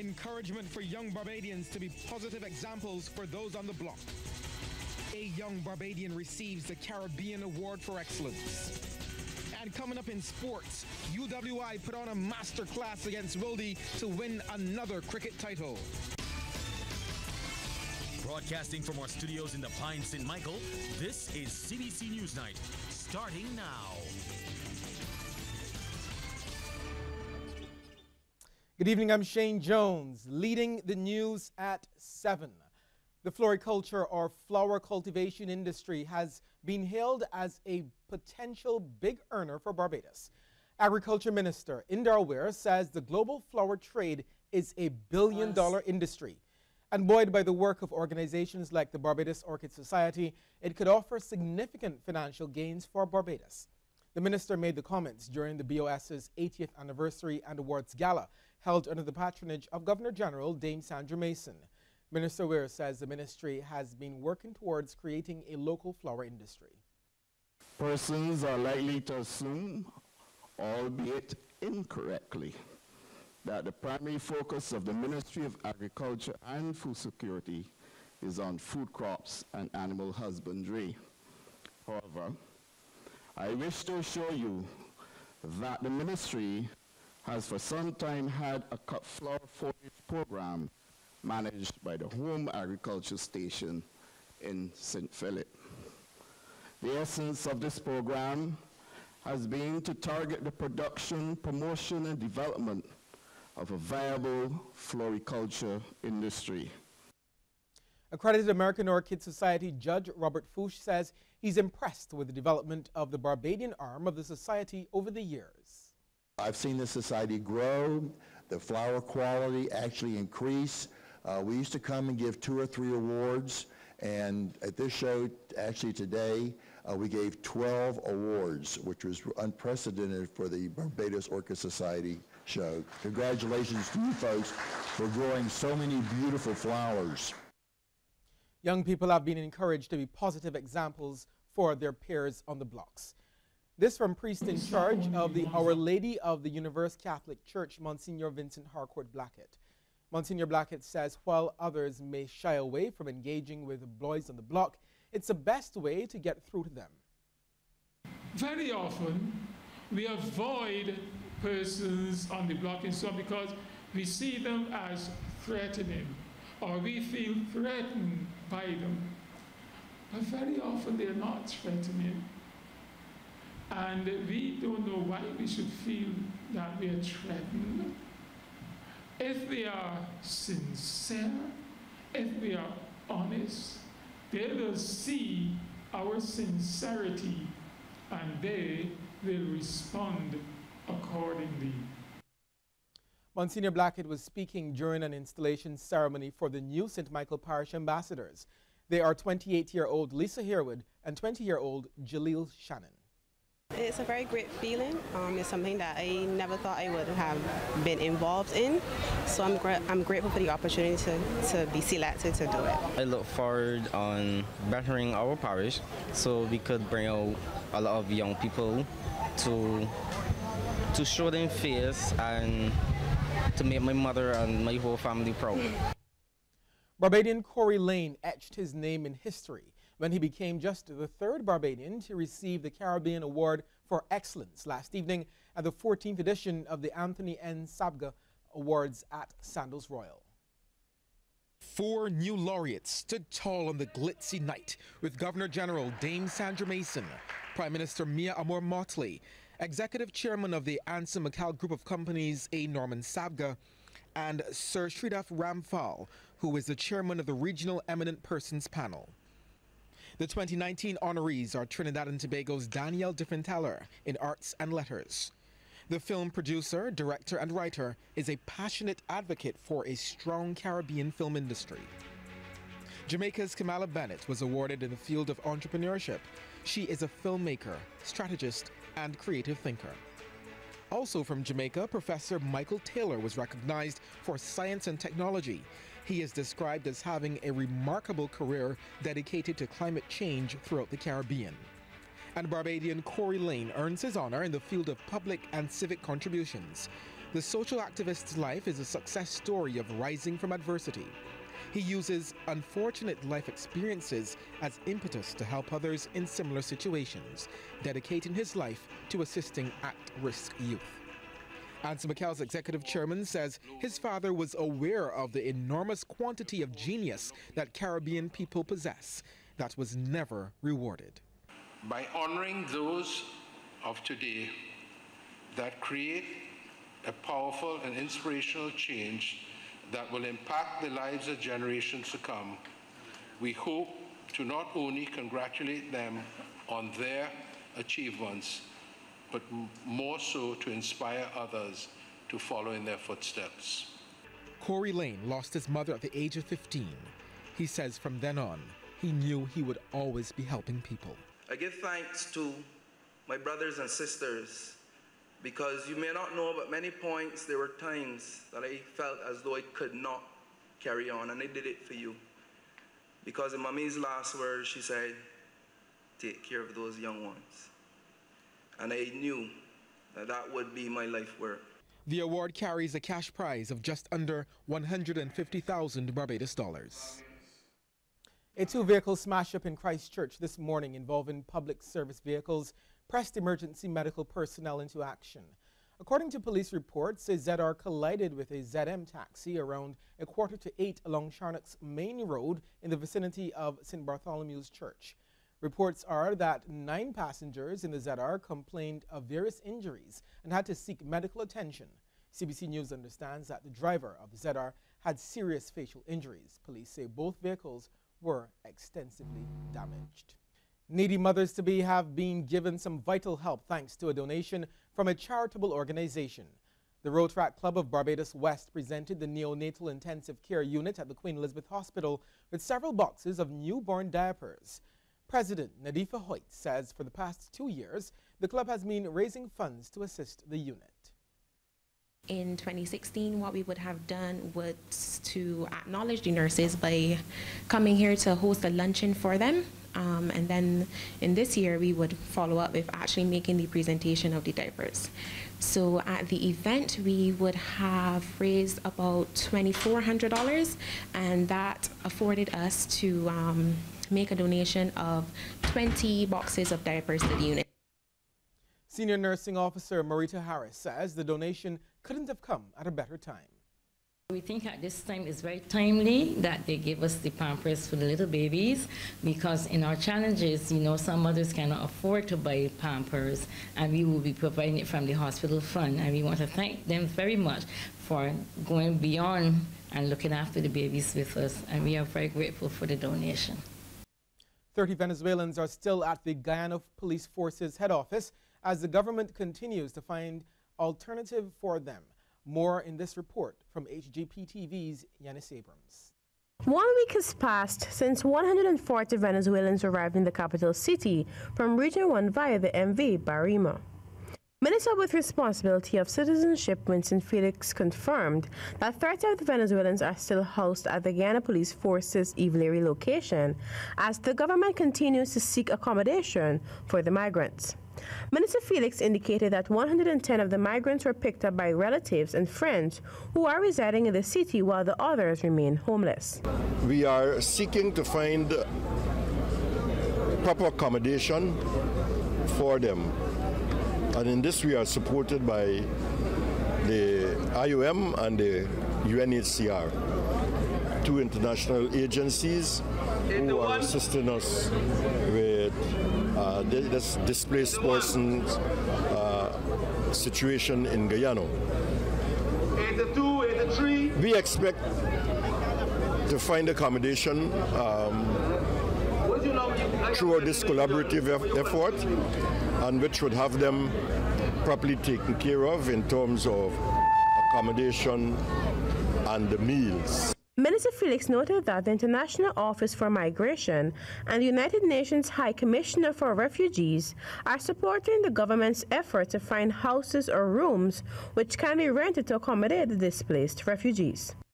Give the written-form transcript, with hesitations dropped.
Encouragement for young Barbadians to be positive examples for those on the block. A young Barbadian receives the Caribbean Award for Excellence. And coming up in sports, UWI put on a masterclass against Wildy to win another cricket title. Broadcasting from our studios in the Pine St. Michael, this is CBC News Night, starting now. Good evening, I'm Shane Jones, leading the news at 7. The floriculture or flower cultivation industry has been hailed as a potential big earner for Barbados. Agriculture Minister Indar Weir says the global flower trade is a billion-dollar industry. And buoyed by the work of organizations like the Barbados Orchid Society, it could offer significant financial gains for Barbados. The minister made the comments during the BOS's 80th anniversary and awards gala held under the patronage of Governor General Dame Sandra Mason. Minister Weir says the ministry has been working towards creating a local flower industry. Persons are likely to assume, albeit incorrectly, that the primary focus of the Ministry of Agriculture and Food Security is on food crops and animal husbandry. However, I wish to assure you that the ministry has for some time had a cut flower foliage program managed by the Home Agriculture Station in St. Philip. The essence of this program has been to target the production, promotion, and development of a viable floriculture industry. Accredited American Orchid Society Judge Robert Fuchs says he's impressed with the development of the Barbadian arm of the society over the years. I've seen the society grow, the flower quality actually increase. We used to come and give 2 or 3 awards, and at this show, actually today, we gave 12 awards, which was unprecedented for the Barbados Orchid Society show. Congratulations to you folks for growing so many beautiful flowers. Young people have been encouraged to be positive examples for their peers on the blocks. This from priest in charge of the Our Lady of the Universe Catholic Church, Monsignor Vincent Harcourt Blackett. Monsignor Blackett says while others may shy away from engaging with the boys on the block, it's the best way to get through to them. Very often, we avoid persons on the block and so on because we see them as threatening or we feel threatened by them. But very often they're not threatening. And we don't know why we should feel that we are threatened. If we are sincere, if we are honest, they will see our sincerity and they will respond accordingly. Monsignor Blackett was speaking during an installation ceremony for the new St. Michael Parish ambassadors. They are 28-year-old Lisa Herwood and 20-year-old Jaleel Shannon. It's a very great feeling. It's something that I never thought I would have been involved in. So I'm grateful for the opportunity to be selected to do it. I look forward on bettering our parish so we could bring out a lot of young people to show them face and to make my mother and my whole family proud. Barbadian Corey Lane etched his name in history when he became just the 3rd Barbadian to receive the Caribbean Award for Excellence last evening at the 14th edition of the Anthony N. Sabga Awards at Sandals Royal. 4 new laureates stood tall on the glitzy night with Governor General Dame Sandra Mason, Prime Minister Mia Amor Motley, Executive Chairman of the Anson McCall Group of Companies A. Norman Sabga, and Sir Sridhar Ramphal, who is the chairman of the Regional Eminent Persons Panel. The 2019 honorees are Trinidad and Tobago's Danielle Diffenteller in Arts and Letters. The film producer, director, and writer is a passionate advocate for a strong Caribbean film industry. Jamaica's Kamala Bennett was awarded in the field of entrepreneurship. She is a filmmaker, strategist, and creative thinker. Also from Jamaica, Professor Michael Taylor was recognized for science and technology. He is described as having a remarkable career dedicated to climate change throughout the Caribbean. And Barbadian Corey Lane earns his honor in the field of public and civic contributions. The social activist's life is a success story of rising from adversity. He uses unfortunate life experiences as impetus to help others in similar situations, dedicating his life to assisting at-risk youth. Anson McKell's executive chairman says his father was aware of the enormous quantity of genius that Caribbean people possess that was never rewarded. By honoring those of today that create a powerful and inspirational change that will impact the lives of generations to come, we hope to not only congratulate them on their achievements, but more so to inspire others to follow in their footsteps. Corey Lane lost his mother at the age of 15. He says from then on, he knew he would always be helping people. I give thanks to my brothers and sisters, because you may not know, but many points there were times that I felt as though I could not carry on, and I did it for you. Because in Mommy's last words, she said, take care of those young ones. And I knew that that would be my life work. The award carries a cash prize of just under 150,000 Barbados dollars. A two-vehicle smash-up in Christchurch this morning involving public service vehicles pressed emergency medical personnel into action. According to police reports, a ZR collided with a ZM taxi around 7:45 along Charnock's main road in the vicinity of St. Bartholomew's Church. Reports are that 9 passengers in the ZR complained of various injuries and had to seek medical attention. CBC News understands that the driver of the ZR had serious facial injuries. Police say both vehicles were extensively damaged. Needy mothers-to-be have been given some vital help thanks to a donation from a charitable organization. The Rotaract Club of Barbados West presented the neonatal intensive care unit at the Queen Elizabeth Hospital with several boxes of newborn diapers. President Nadifa Hoyt says for the past 2 years, the club has been raising funds to assist the unit. In 2016, what we would have done was to acknowledge the nurses by coming here to host a luncheon for them. And then in this year, we would follow up with actually making the presentation of the diapers. So at the event, we would have raised about $2,400, and that afforded us to make a donation of 20 boxes of diapers to the unit. Senior Nursing Officer Marita Harris says the donation couldn't have come at a better time. We think at this time it's very timely that they give us the Pampers for the little babies, because in our challenges, you know, some mothers cannot afford to buy Pampers, and we will be providing it from the hospital fund. And we want to thank them very much for going beyond and looking after the babies with us, and we are very grateful for the donation. 30 Venezuelans are still at the Guyana Police Force's head office as the government continues to find alternative for them. More in this report from HGP-TV's Yanis Abrams. 1 week has passed since 140 Venezuelans arrived in the capital city from Region 1 via the MV Barima. Minister with responsibility of citizenship Winston Felix confirmed that 30 of the Venezuelans are still housed at the Guyana Police Force's Ivlery location as the government continues to seek accommodation for the migrants. Minister Felix indicated that 110 of the migrants were picked up by relatives and friends who are residing in the city while the others remain homeless. We are seeking to find proper accommodation for them. And in this we are supported by the IOM and the UNHCR, 2 international agencies who are assisting us with this displaced person situation in Guyana. 82, 83. We expect to find accommodation through this collaborative effort, and which would have them properly taken care of in terms of accommodation and the meals. Minister Felix noted that the International Office for Migration and the United Nations High Commissioner for Refugees are supporting the government's effort to find houses or rooms which can be rented to accommodate the displaced refugees.